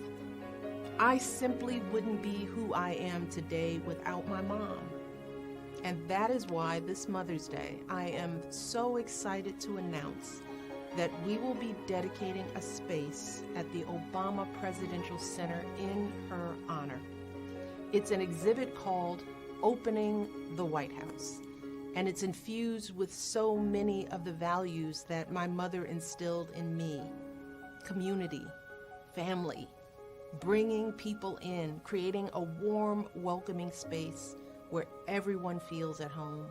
I simply wouldn't be who I am today without my mom. And that is why this Mother's Day, I am so excited to announce that we will be dedicating a space at the Obama Presidential Center in her honor. It's an exhibit called Opening the White House, and it's infused with so many of the values that my mother instilled in me: community, family, bringing people in, creating a warm, welcoming space where everyone feels at home.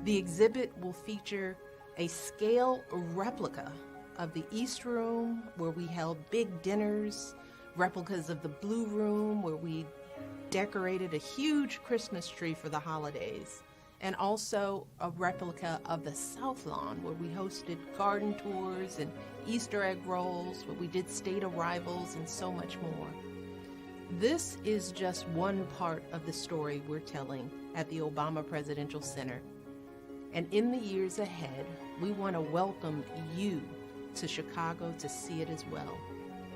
The exhibit will feature a scale replica of the East Room, where we held big dinners, replicas of the Blue Room, where we decorated a huge Christmas tree for the holidays, and also a replica of the South Lawn, where we hosted garden tours and Easter egg rolls, where we did state arrivals and so much more. This is just one part of the story we're telling at the Obama Presidential Center. And in the years ahead, we want to welcome you to Chicago to see it as well,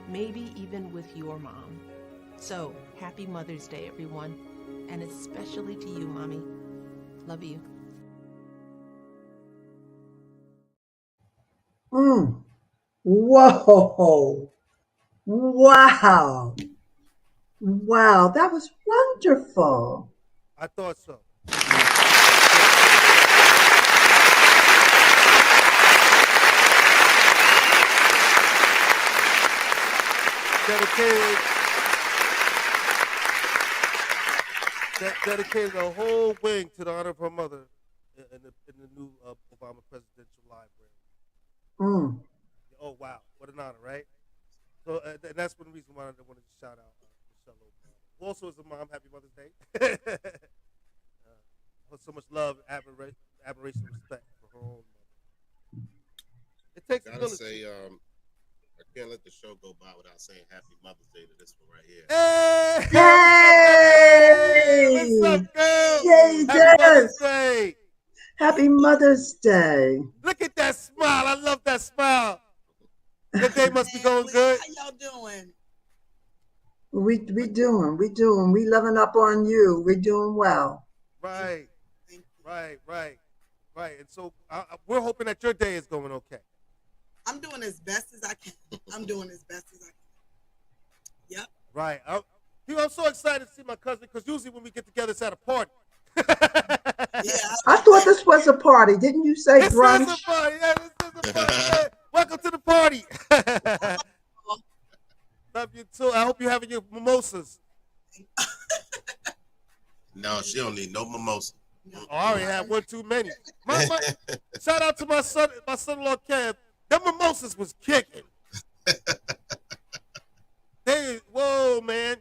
maybe even with your mom. So, happy Mother's Day, everyone, and especially to you, Mommy. Love you. Whoa. Wow. Wow, that was wonderful. I thought so. Dedicated a whole wing to the honor of her mother in the new Obama Presidential Library. Oh, wow. What an honor, right? So and that's one reason why I wanted to shout out Michelle Obama. Who also is a mom. Happy Mother's Day. So much love, admiration, and respect for her own mother. It takes a Gotta village. say, I can't let the show go by without saying Happy Mother's Day to this one right here. Hey! Yay! What's up, girl? Yay, Happy Mother's Jess! Day. Happy Mother's Day. Look at that smile. I love that smile. Your day must be going good. How y'all doing? We doing. We loving up on you. We're doing well. Right. And so we're hoping that your day is going okay. I'm doing as best as I can. Yep. Right. I'm so excited to see my cousin because usually when we get together, it's at a party. Yeah. I thought this was a party. Didn't you say This brunch? is a party. Yeah, this is a party. Yeah. Welcome to the party. Love you too. I hope you're having your mimosas. No, she don't need no mimosa. Oh, I already had one too many. Shout out to my son-in-law Kev. Them mimosas was kicking. Whoa, man.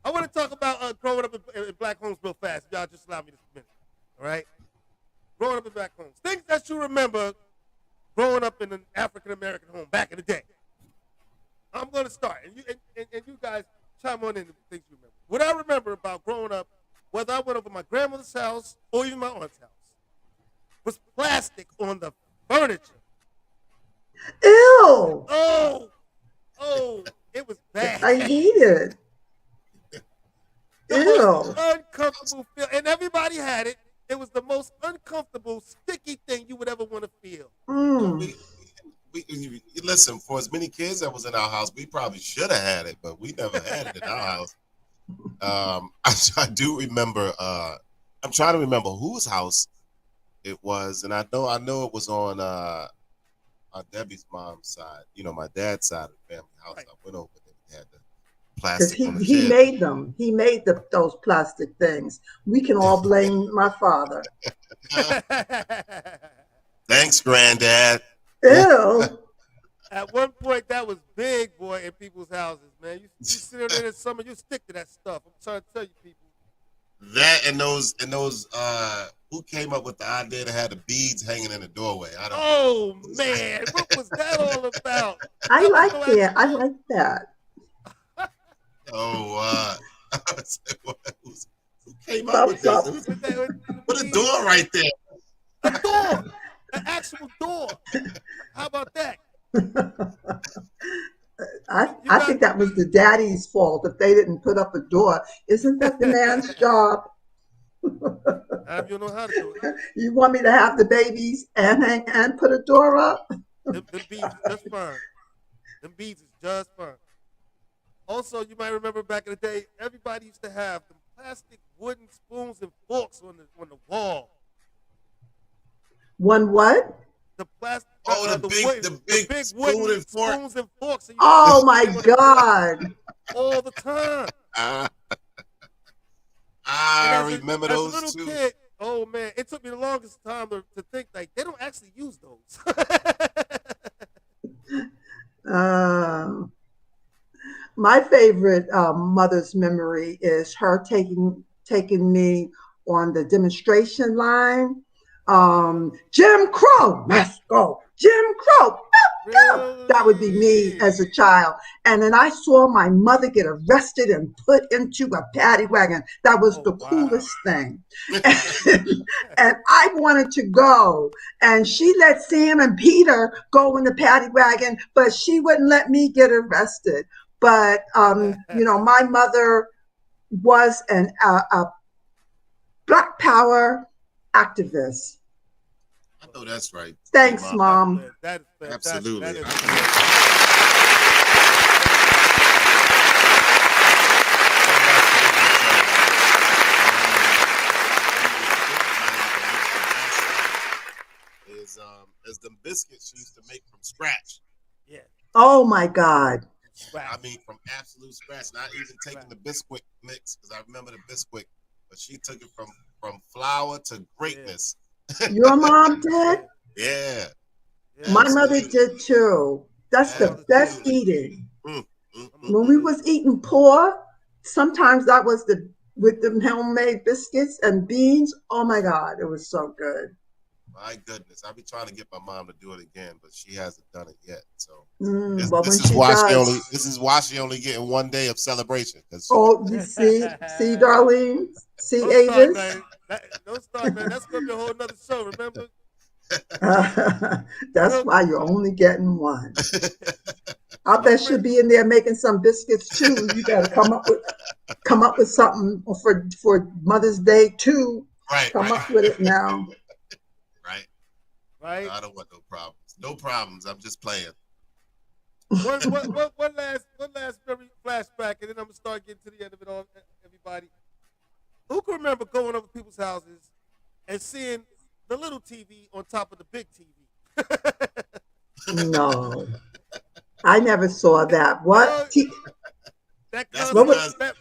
I want to talk about growing up in black homes real fast. Y'all just allow me this minute. All right? Growing up in black homes. Things that you remember growing up in an African American home back in the day. I'm going to start, and you guys chime on in the things you remember. What I remember about growing up, whether I went over my grandmother's house or even my aunt's house, was plastic on the furniture. Ew. Oh, it was bad. I hate it. The Ew. most uncomfortable feel, and everybody had it. It was the most uncomfortable, sticky thing you would ever want to feel. Mm. We listen, for as many kids that was in our house, we probably should have had it, but we never had it in our house. I do remember. I'm trying to remember whose house it was, and I know it was on Debbie's mom's side. You know, my dad's side of the family house. Right. I went over there and had the Because plastic on the he chair. made them. He made those plastic things. We can all blame my father. Thanks, Granddad. Ew. At one point, that was big, boy, in people's houses, man. You sit there in the summer, you stick to that stuff. I'm trying to tell you, people. That and those who came up with the idea to have the beads hanging in the doorway? I don't. Oh man, what was that all about? I like that. I like that. Oh, who came up with Thumbs this? up. Put a door right there. A door, an actual door. How about that? I think that was the daddy's fault if they didn't put up a door. Isn't that the man's job? You know how to do it. You want me to have the babies and put a door up? Them beads is just fine. Them beads is just fine. Also, you might remember back in the day, everybody used to have them plastic wooden spoons and forks on the wall. One what? The plastic. Oh, the big spoon wooden and fork. spoons and forks. And Oh my God. All the time. I And remember as a those little too. kid, oh man, it took me the longest time to think like they don't actually use those. My favorite mother's memory is her taking me on the demonstration line. Jim Crow, let's go. Jim Crow, go. That would be me as a child. And then I saw my mother get arrested and put into a paddy wagon. That was the coolest thing. And I wanted to go. And she let Sam and Peter go in the paddy wagon, but she wouldn't let me get arrested. But, my mother was a Black Power activist. I know that's right. Thanks, Mom. That is fantastic. Absolutely. That is is the biscuits she used to make from scratch. Yeah. Oh my God. I mean, from absolute scratch. Not even taking the Bisquick mix, because I remember the Bisquick, but she took it from flour to greatness. Your mom did? Yeah. My mother did too. That's the best eating. When we was eating poor, sometimes that was with the homemade biscuits and beans. Oh my God, it was so good. My goodness, I've been trying to get my mom to do it again, but she hasn't done it yet. So Well, this is why she only getting one day of celebration. Oh, you see, Darlene, see, Avis. Don't start, man. That's gonna be a whole nother show. Remember? That's why you're only getting one. I bet she'll be in there making some biscuits too. You gotta come up with something for Mother's Day too. Right. Come up with it now. Right. No, I don't want no problems. No problems. I'm just playing. One last very flashback, and then I'm gonna start getting to the end of it all. Everybody, who can remember going over people's houses and seeing the little TV on top of the big TV? No, I never saw that. What? That's because that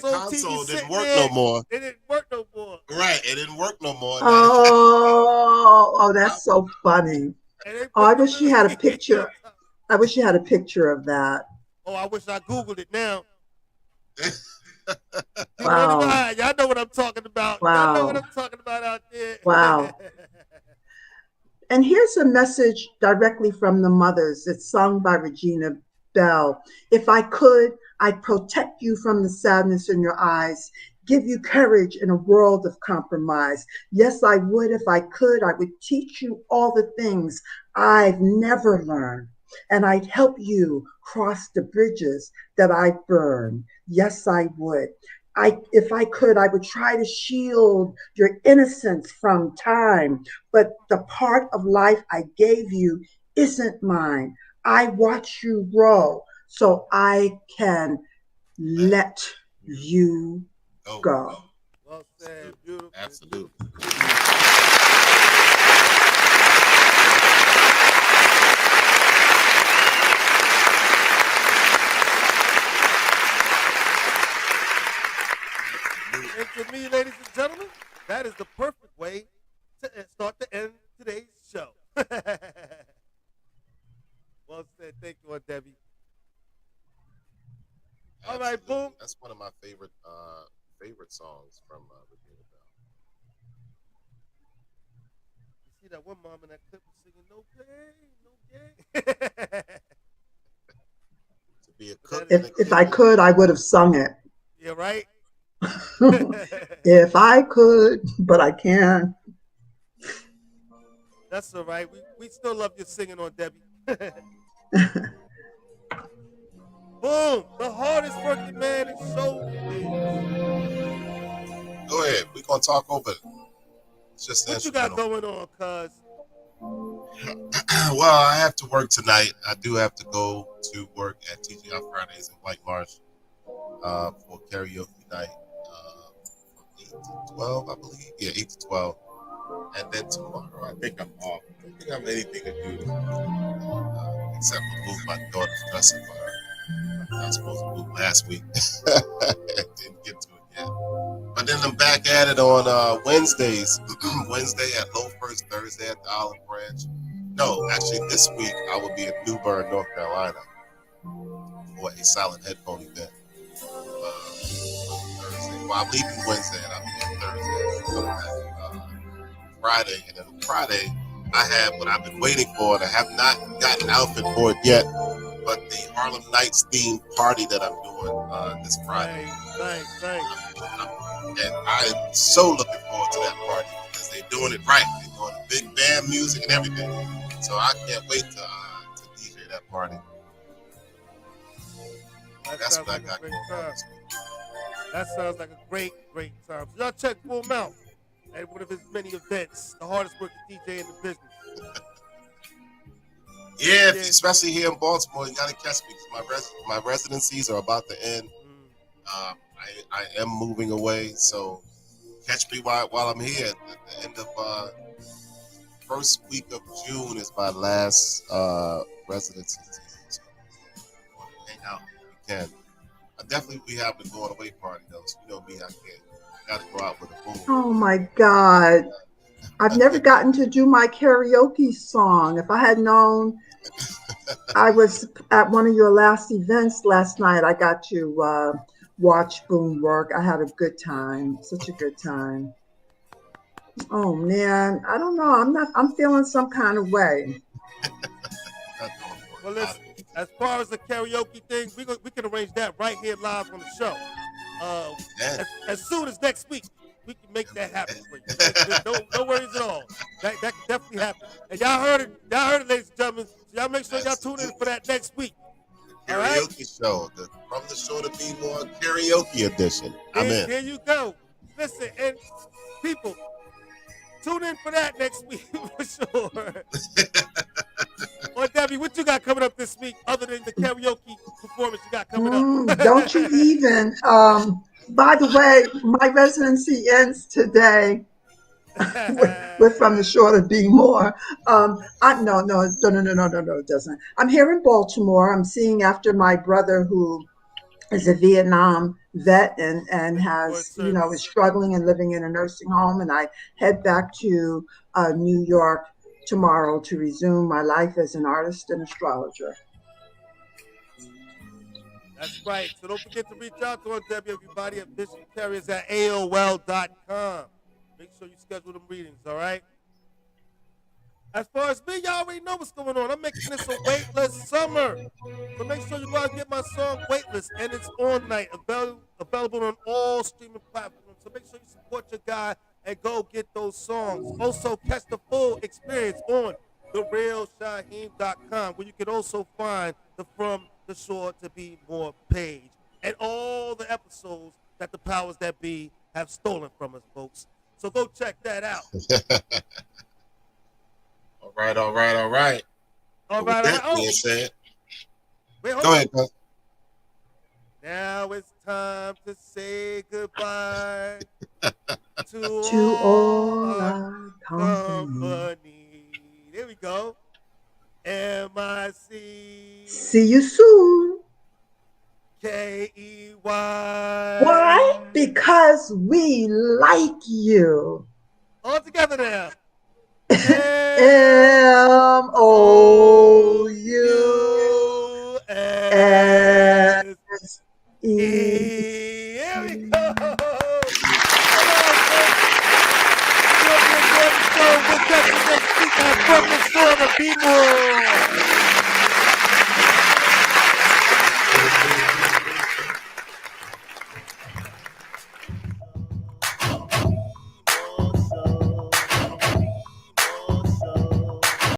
console didn't work there, no more. It didn't work no more. Right, it didn't work no more. Oh, that's so funny. I wish she had a picture. I wish you had a picture of that. Oh, I wish I Googled it now. Wow. Y'all know what I'm talking about. Y'all know what Wow. I'm talking about out there. Wow. And here's a message directly from the mothers. It's sung by Regina Bell. If I could, I'd protect you from the sadness in your eyes, give you courage in a world of compromise. Yes, I would. If I could, I would teach you all the things I've never learned. And I'd help you cross the bridges that I burn. Yes, I would. If I could, I would try to shield your innocence from time, but the part of life I gave you isn't mine. I watch you grow so I can let you Oh, go. Well said, beautiful. absolutely. And to me, ladies and gentlemen, that is the perfect way to start to end today's show. Well said. Thank you, Aunt Debbie. All right, Absolutely. boom. That's one of my favorite songs from Regina Bell. You see that one mom in that clip was singing "No pain, no gain." To be a cook If, in the if I kitchen. could, I would have sung it. Yeah, right. If I could, but I can't. That's all right. We still love your singing, on Debbie. Boom! The hardest working man in showbiz. Go ahead. We're gonna talk over it. It's just What you got instrumental. going on, cuz? Well, I have to work tonight. I do have to go to work at TGI Fridays in White Marsh for karaoke night from 8 to 12, I believe. Yeah, 8 to 12. And then tomorrow, I think I'm off. I don't think I have anything to do except for move my daughter's dresser for her. I was supposed to move last week. Didn't get to it yet. But then I'm back at it on Wednesdays. Wednesday at Loafers, Thursday at the Olive Branch. No, actually, this week I will be in New Bern, North Carolina for a silent headphone event. Thursday. Well, I'm leaving Wednesday and I'll be there Thursday. Coming back Friday. And then on Friday, I have what I've been waiting for, and I have not gotten an outfit for it yet, but the Harlem Nights themed party that I'm doing this Friday. Nice. And I'm so looking forward to that party because they're doing it right. They're doing big band music and everything. So I can't wait to DJ that party. That's what I got going on this week. That sounds like a great time. So y'all check Boom out at one of his many events. The hardest working DJ in the business. Yeah, especially here in Baltimore, you gotta catch me. My residencies are about to end. I am moving away, so catch me while I'm here. At the end of first week of June is my last residency season. So hang out if you can. I definitely will be having a going away party though. So you know me, I gotta go out with a boom. Oh my God. I've never gotten to do my karaoke song. If I had known I was at one of your last events last night, I got to watch Boom work. I had a good time, such a good time. Oh man, I don't know. I'm feeling some kind of way. Well, listen, as far as the karaoke thing, we can arrange that right here live on the show. As soon as next week, we can make that happen for you. No worries at all. That can definitely happen. And y'all heard it, ladies and gentlemen. So y'all make sure y'all tune in for that next week. Karaoke show, From the Show to Be More karaoke edition. I'm in. Here you go. Listen, and people, tune in for that next week for sure. Or Debbie, what you got coming up this week other than the karaoke performance you got coming up? Don't you even. By the way, my residency ends today. We're from the shore to be more. No, it doesn't. I'm here in Baltimore. I'm seeing after my brother who is a Vietnam vet and has, is struggling and living in a nursing home. And I head back to New York tomorrow to resume my life as an artist and astrologer. That's right. So don't forget to reach out to us, Debbie, everybody, at bishopcarriers at AOL.com. Make sure you schedule them readings, all right? As far as me, y'all already know what's going on. I'm making this a weightless summer. So make sure you go out and get my song Weightless, and it's on night, available on all streaming platforms. So make sure you support your guy and go get those songs. Also, catch the full experience on therealshaheem.com, where you can also find the From the Shore to Be More page and all the episodes that the powers that be have stolen from us, folks. So go check that out. All right. All With right. that Oh, being said, wait, hold go on. ahead, cuz. Now it's time to say goodbye to all our our company. company. There we go. MIC. See you soon. KEY. Why? Because we like you. All together now. MOUSE. Here we go. Come on, folks. We'll be with next week on From the Shore to Be More.